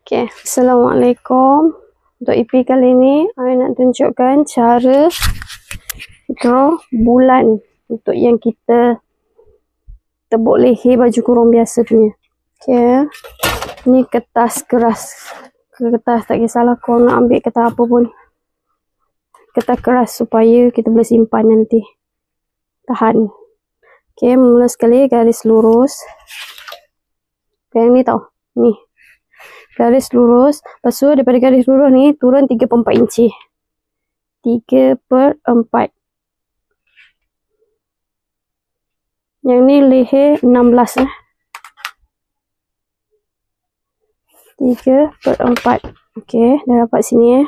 Okay, Assalamualaikum. Untuk EP kali ni, saya nak tunjukkan cara draw bulan untuk yang kita tebuk leher baju kurung biasa punya. Okay, ni kertas keras. Kertas tak kisahlah kau nak ambil kertas apa pun. Kertas keras supaya kita boleh simpan nanti. Tahan. Okay, mula sekali garis lurus. Yang ni tau. Ni. Garis lurus. Lepas tu daripada garis lurus ni turun 3/4 inci. 3/4. Yang ni leher 16 3/4. Okey, dah dapat sini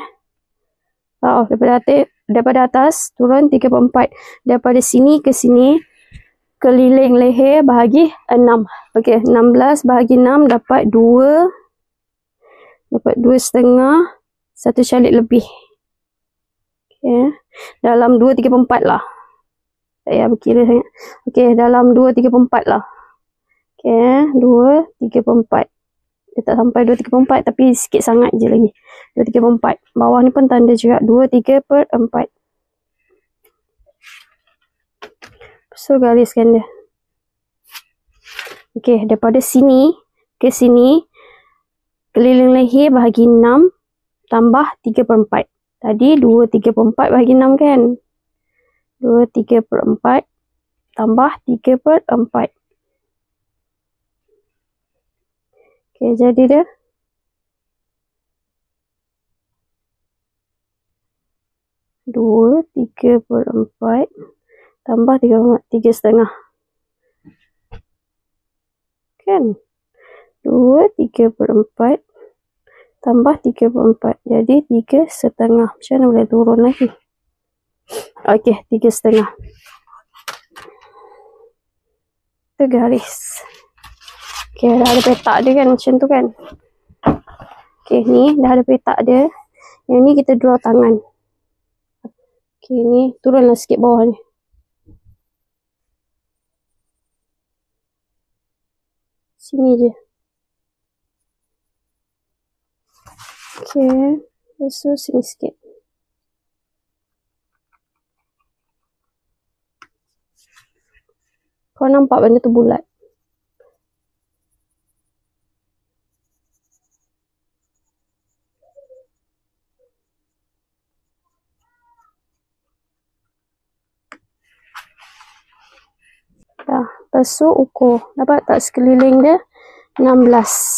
Oh, daripada atas turun 3/4. Daripada sini ke sini keliling leher bahagi 6. Okey, 16 bahagi 6 dapat 2. Dapat 2,5, 1 calit lebih. Okey, dalam 2/3/4 lah. Tak payah berkira sangat. Okey, dalam 2/3/4 lah. Okey, 2/3/4. Dia tak sampai 2/3/4 tapi sikit sangat je lagi. 2/3/4. Bawah ni pun tanda juga 2/3/4. So gariskan dia. Okey, daripada sini ke sini keliling leher bahagi 6 tambah 3/4. Tadi 2/3/4 bahagi 6 kan? 2/3/4 tambah 3/4. Okey, jadi dia. Dua 3/4 tambah 3,5. Kan? 2/3/4 tambah 3/4. Jadi 3,5. Macam mana boleh turun lagi? Okey, 3,5. Itu garis. Okey, dah ada petak dia kan? Macam tu kan? Okey, ni dah ada petak dia. Yang ni kita draw tangan. Okey, ni turunlah sikit bawah ni. Sini je. Okey, lepas tu sini sikit. Kau nampak benda tu bulat? Dah, lepas tu ukur. Dapat tak sekeliling dia? 16.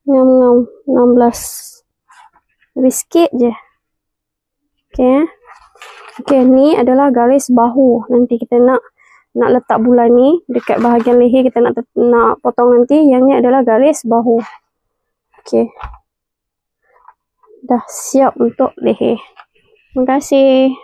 Ngam-ngam 16. Lebih sikit je. Okey. Okey, ni adalah garis bahu. Nanti kita nak letak bulan ni dekat bahagian leher, kita nak potong nanti. Yang ni adalah garis bahu. Okey. Dah siap untuk leher. Terima kasih.